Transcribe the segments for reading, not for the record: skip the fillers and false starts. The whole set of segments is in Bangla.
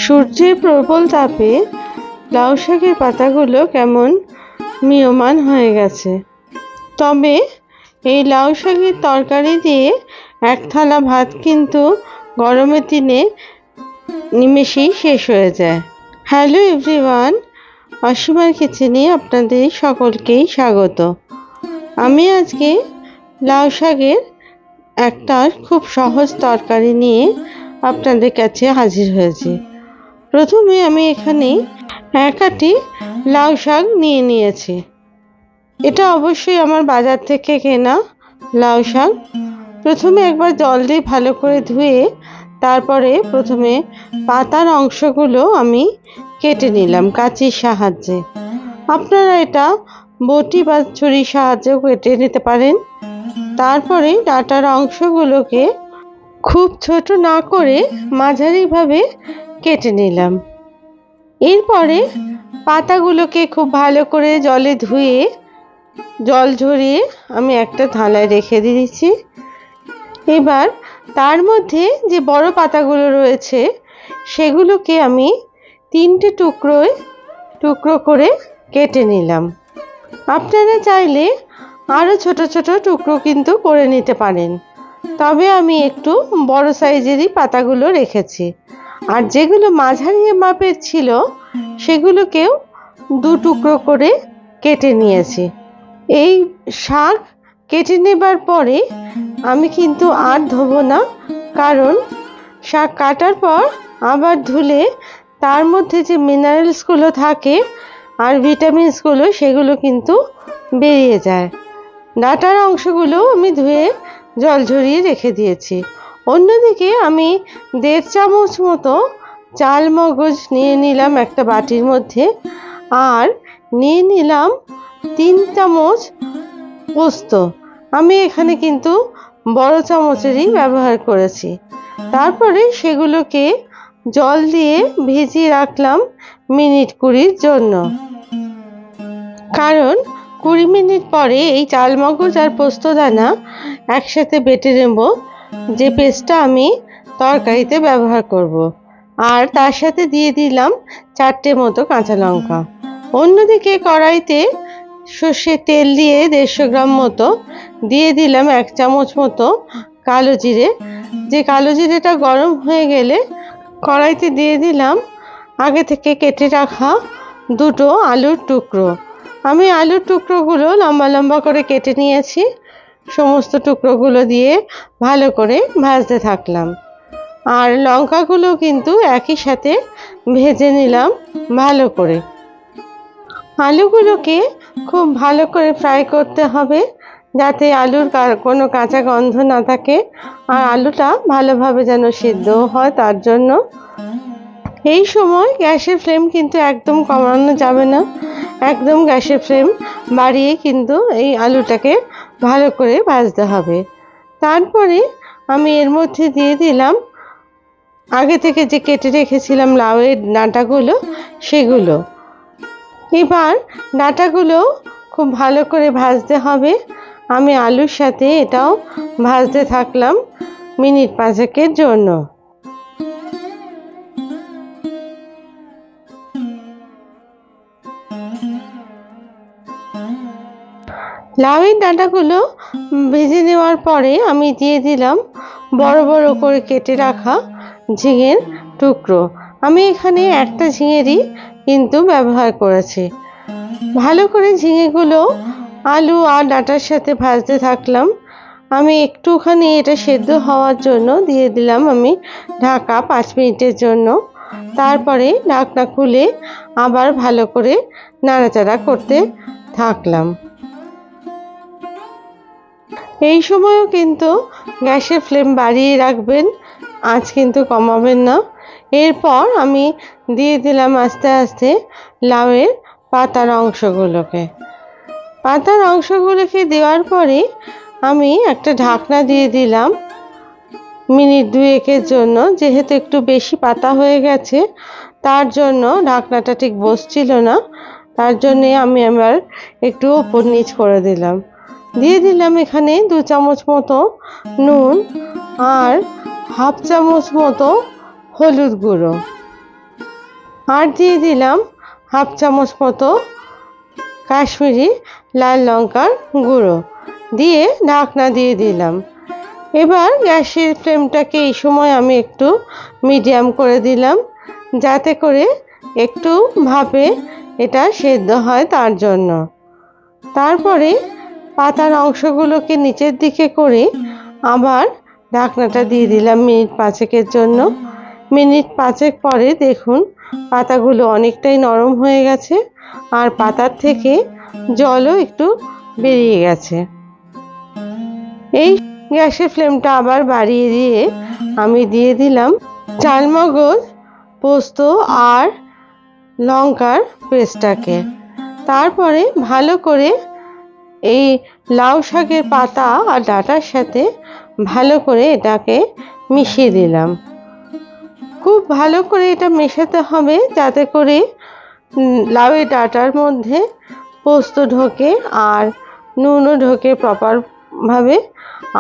সূর্যের প্রবল তাপে লাউ শাকের পাতাগুলো কেমন ম্রিয়মাণ হয়ে গেছে। তবে এই লাউ শাকের তরকারি দিয়ে এক থালা ভাত কিন্তু গরমের দিনে নিমেষেই শেষ হয়ে যায়। হ্যালো এভরিওয়ান, অসীমার কিচেনে আপনাদের সকলকেই স্বাগত। আমি আজকে লাউ শাকের একটা খুব সহজ তরকারি নিয়ে আপনাদের কাছে হাজির হয়েছি। প্রথমে আমি এখানে এক আটি লাউ শাক নিয়েছি। এটা অবশ্যই আমার বাজার থেকে কেনা লাউ শাক। প্রথমে একবার জল দিয়ে ভালো করে ধুয়ে তারপরে প্রথমে পাতার অংশগুলো আমি কেটে নিলাম কাঁচির সাহায্যে। আপনারা এটা বটি বা ছুরির সাহায্যেও কেটে নিতে পারেন। তারপরে ডাঁটার অংশগুলোকে খুব ছোট না করে মাঝারিভাবে কেটে নিলাম। এরপরে পাতাগুলোকে খুব ভালো করে জলে ধুয়ে জল ঝরিয়ে আমি একটা থালায় রেখে দিয়েছি। এবার তার মধ্যে যে বড় পাতাগুলো রয়েছে সেগুলোকে আমি 3টে টুকরো করে কেটে নিলাম। আপনারা চাইলে আরও ছোট ছোট টুকরো কিন্তু করে নিতে পারেন, তবে আমি একটু বড় সাইজেরই পাতাগুলো রেখেছি। আর যেগুলো মাঝারি মাপের ছিল সেগুলোকেও 2 টুকরো করে কেটে নিয়েছি। এই শাক কেটে নেবার পরে আমি কিন্তু আর ধোবো না, কারণ শাক কাটার পর আবার ধুলে তার মধ্যে যে মিনারেলসগুলো থাকে আর ভিটামিনসগুলো সেগুলো কিন্তু বেরিয়ে যায়। ডাঁটার অংশগুলো আমি ধুয়ে জল ঝরিয়ে রেখে দিয়েছি। অন্যদিকে আমি 1.5 চামচ মতো চাল মগজ নিয়ে নিলাম একটা বাটির মধ্যে, আর নিয়ে নিলাম 3 চামচ পোস্ত। আমি এখানে কিন্তু বড় চামচেরই ব্যবহার করেছি। তারপরে সেগুলোকে জল দিয়ে ভিজিয়ে রাখলাম মিনিট 20 জন্য, কারণ 20 মিনিট পরে এই চাল মগজ আর পোস্তদানা একসাথে বেটে নেব, যে পেস্টটা আমি তরকারিতে ব্যবহার করব। আর তার সাথে দিয়ে দিলাম 4টে মতো কাঁচা লঙ্কা। অন্যদিকে কড়াইতে সর্ষের তেল দিয়ে 150 গ্রাম মতো দিয়ে দিলাম 1 চামচ মতো কালো জিরে। যে কালো জিরেটা গরম হয়ে গেলে কড়াইতে দিয়ে দিলাম আগে থেকে কেটে রাখা 2টো আলুর টুকরো। আমি আলুর টুকরোগুলো লম্বা লম্বা করে কেটে নিয়েছি। সমস্ত টুকরোগুলো দিয়ে ভালো করে ভাজতে থাকলাম। আর লঙ্কাগুলো কিন্তু একই সাথে ভেজে নিলাম ভালো করে। আলুগুলোকে খুব ভালো করে ফ্রাই করতে হবে, যাতে আলুর কোনো কাঁচা গন্ধ না থাকে আর আলুটা ভালোভাবে যেন সিদ্ধ হয়, তার জন্য। এই সময় গ্যাসের ফ্লেম কিন্তু একদম কমানো যাবে না, একদম গ্যাসের ফ্লেম বাড়িয়ে কিন্তু এই আলুটাকে ভালো করে ভাজতে হবে। তারপরে আমি এর মধ্যে দিয়ে দিলাম আগে থেকে যে কেটে রেখেছিলাম লাউয়ের ডাঁটাগুলো, সেগুলো। এবার ডাঁটাগুলো খুব ভালো করে ভাজতে হবে। আমি আলুর সাথে এটাও ভাজতে থাকলাম মিনিট 5 জন্য। লাউয়ের ডাঁটাগুলো ভেজে নেওয়ার পরে আমি দিয়ে দিলাম বড় বড় করে কেটে রাখা ঝিঙের টুকরো। আমি এখানে একটা ঝিঙেরই কিন্তু ব্যবহার করেছি। ভালো করে ঝিঙেগুলো আলু আর ডাঁটার সাথে ভাজতে থাকলাম। আমি একটুখানি এটা সেদ্ধ হওয়ার জন্য দিয়ে দিলাম আমি ঢাকা 5 মিনিটের জন্য। তারপরে ঢাকনা খুলে আবার ভালো করে নাড়াচাড়া করতে থাকলাম। এই সময়ও কিন্তু গ্যাসের ফ্লেম বাড়িয়ে রাখবেন, আঁচ কিন্তু কমাবেন না। এরপর আমি দিয়ে দিলাম আস্তে আস্তে লাউয়ের পাতার অংশগুলোকে দেওয়ার পরে আমি একটা ঢাকনা দিয়ে দিলাম মিনিট 2 জন্য। যেহেতু একটু বেশি পাতা হয়ে গেছে তার জন্য ঢাকনাটা ঠিক বসছিল না, তার জন্যে আমি আবার একটু ওপর নিচ করে দিলাম। দিয়ে দিলাম এখানে 2 চামচ মতো নুন আর 1/2 চামচ মতো হলুদ গুঁড়ো। আর দিয়ে দিলাম হাফ চামচ মতো কাশ্মীরি লাল লঙ্কার গুঁড়ো, দিয়ে ঢাকনা দিয়ে দিলাম। এবার গ্যাসের ফ্লেমটাকে এই সময় আমি একটু মিডিয়াম করে দিলাম, যাতে করে একটু ভাপে এটা সেদ্ধ হয় তার জন্য। তারপরে পাতার অংশগুলোকে নিচের দিকে করে আবার ঢাকনাটা দিয়ে দিলাম মিনিট 5-এর জন্য। মিনিট 5 পরে দেখুন পাতাগুলো অনেকটাই নরম হয়ে গেছে, আর পাতার থেকে জলও একটু বেরিয়ে গেছে। এই গ্যাসের ফ্লেমটা আবার বাড়িয়ে দিয়ে আমি দিয়ে দিলাম চালমগজ, পোস্ত আর লঙ্কার পেস্টটাকে। তারপরে ভালো করে এই লাউ শাকের পাতা আর ডাঁটার সাথে ভালো করে এটাকে মিশিয়ে দিলাম। খুব ভালো করে এটা মেশাতে হবে, যাতে করে লাউয়ের ডাঁটার মধ্যে পোস্ত ঢোকে আর নুনও ঢোকে প্রপারভাবে,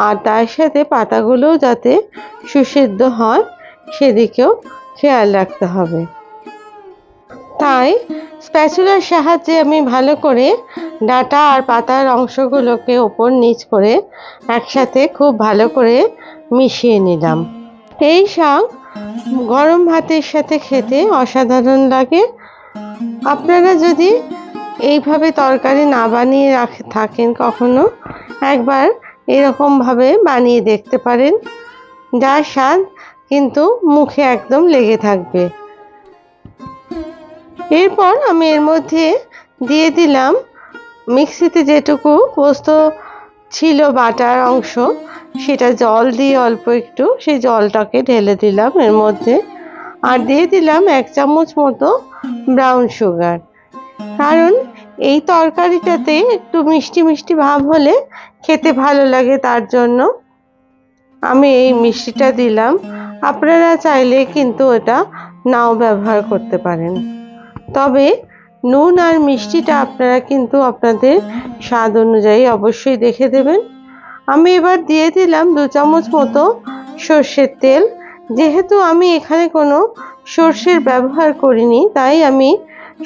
আর তার সাথে পাতাগুলোও যাতে সুসিদ্ধ হয় সেদিকেও খেয়াল রাখতে হবে। তাই স্প্যাচুলার সাহায্যে আমি ভালো করে ডাঁটা আর পাতার অংশগুলোকে ওপর নিচ করে একসাথে খুব ভালো করে মিশিয়ে নিলাম। এই শাক গরম ভাতের সাথে খেতে অসাধারণ লাগে। আপনারা যদি এইভাবে তরকারি না বানিয়ে থাকেন কখনো, একবার এরকমভাবে বানিয়ে দেখতে পারেন, যার স্বাদ কিন্তু মুখে একদম লেগে থাকবে। এরপর আমি এর মধ্যে দিয়ে দিলাম মিক্সিতে যেটুকু পোস্ত ছিল বাটার অংশ, সেটা জল দিয়ে অল্প একটু সেই জলটাকে ঢেলে দিলাম এর মধ্যে, আর দিয়ে দিলাম 1 চামচ মতো ব্রাউন সুগার। কারণ এই তরকারিটাতে একটু মিষ্টি মিষ্টি ভাব হলে খেতে ভালো লাগে, তার জন্য আমি এই মিষ্টিটা দিলাম। আপনারা চাইলে কিন্তু এটা নাও ব্যবহার করতে পারেন, তবে নুন আর মিষ্টিটা আপনারা কিন্তু আপনাদের স্বাদ অনুযায়ী অবশ্যই দেখে দেবেন। আমি এবার দিয়ে দিলাম 2 চামচ মতো সর্ষের তেল। যেহেতু আমি এখানে কোনো সর্ষের ব্যবহার করিনি, তাই আমি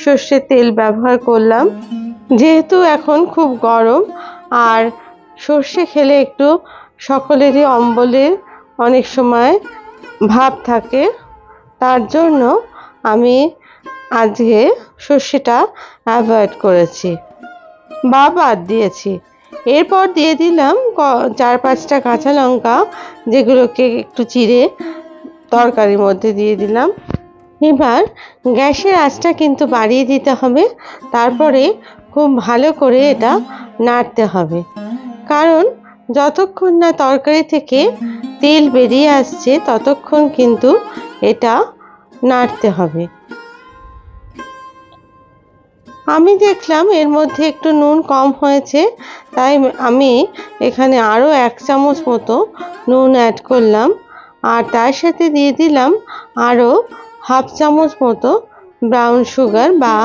সর্ষের তেল ব্যবহার করলাম। যেহেতু এখন খুব গরম, আর সর্ষে খেলে একটু সকলেরই অম্বলের অনেক সময় ভাব থাকে, তার জন্য আমি আজকে সর্ষেটা অ্যাভয়েড করেছি বা বাদ দিয়েছি। এরপর দিয়ে দিলাম 4-5টা কাঁচা লঙ্কা, যেগুলোকে একটু চিড়ে তরকারির মধ্যে দিয়ে দিলাম। এবার গ্যাসের আঁচটা কিন্তু বাড়িয়ে দিতে হবে, তারপরে খুব ভালো করে এটা নাড়তে হবে। কারণ যতক্ষণ না তরকারি থেকে তেল বেরিয়ে আসছে ততক্ষণ কিন্তু এটা নাড়তে হবে। আমি দেখলাম এর মধ্যে একটু নুন কম হয়েছে, তাই আমি এখানে আরও 1 চামচ মতো নুন অ্যাড করলাম, আর তার সাথে দিয়ে দিলাম আরও হাফ চামচ মতো ব্রাউন সুগার বা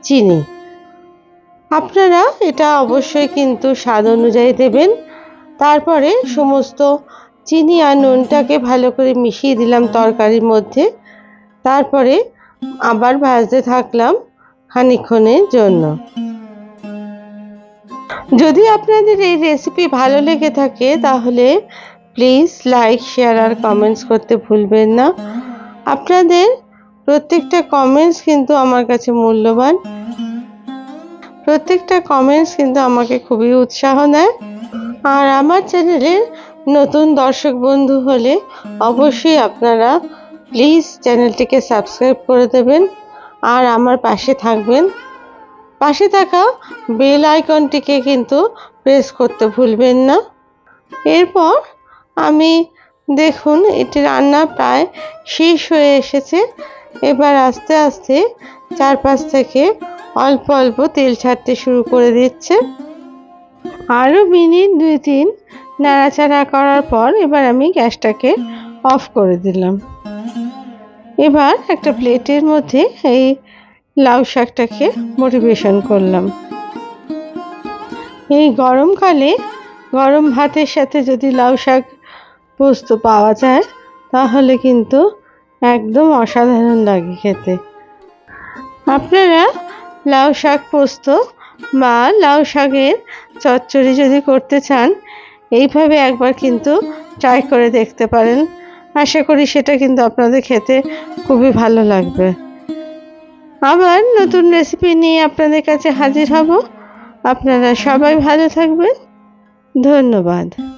চিনি। আপনারা এটা অবশ্যই কিন্তু স্বাদ অনুযায়ী দেবেন। তারপরে সমস্ত চিনি আর নুনটাকে ভালো করে মিশিয়ে দিলাম তরকারির মধ্যে। তারপরে আবার ভাজতে থাকলাম খানিকক্ষণের জন্য। যদি আপনাদের এই রেসিপি ভালো লেগে থাকে তাহলে প্লিজ লাইক, শেয়ার আর কমেন্টস করতে ভুলবেন না। আপনাদের প্রত্যেকটা কমেন্টস কিন্তু আমার কাছে মূল্যবান। প্রত্যেকটা কমেন্টস কিন্তু আমাকে খুবই উৎসাহ দেয়। আর আমার চ্যানেলের নতুন দর্শক বন্ধু হলে অবশ্যই আপনারা প্লিজ চ্যানেলটিকে সাবস্ক্রাইব করে দেবেন আর আমার পাশে থাকবেন। পাশে থাকা বেল আইকনটিকে কিন্তু প্রেস করতে ভুলবেন না। এরপর আমি দেখুন এটি রান্না প্রায় শেষ হয়ে এসেছে। এবার আস্তে আস্তে চারপাশ থেকে অল্প অল্প তেল ছাড়তে শুরু করে দিচ্ছে। আরও মিনিট 2-3 নাড়াচাড়া করার পর এবার আমি গ্যাসটাকে অফ করে দিলাম। এবার একটা প্লেটের মধ্যে এই লাউ শাকটাকে পরিবেশন করলাম। এই গরমকালে গরম ভাতের সাথে যদি লাউ শাক পোস্ত পাওয়া যায় তাহলে কিন্তু একদম অসাধারণ লাগে খেতে। আপনারা লাউ শাক পোস্ত বা লাউ শাকের চচ্চড়ি যদি করতে চান, এইভাবে একবার কিন্তু ট্রাই করে দেখতে পারেন। আশা করি সেটা কিন্তু আপনাদের খেতে খুবই ভালো লাগবে। আবার নতুন রেসিপি নিয়ে আপনাদের কাছে হাজির হব। আপনারা সবাই ভালো থাকবেন। ধন্যবাদ।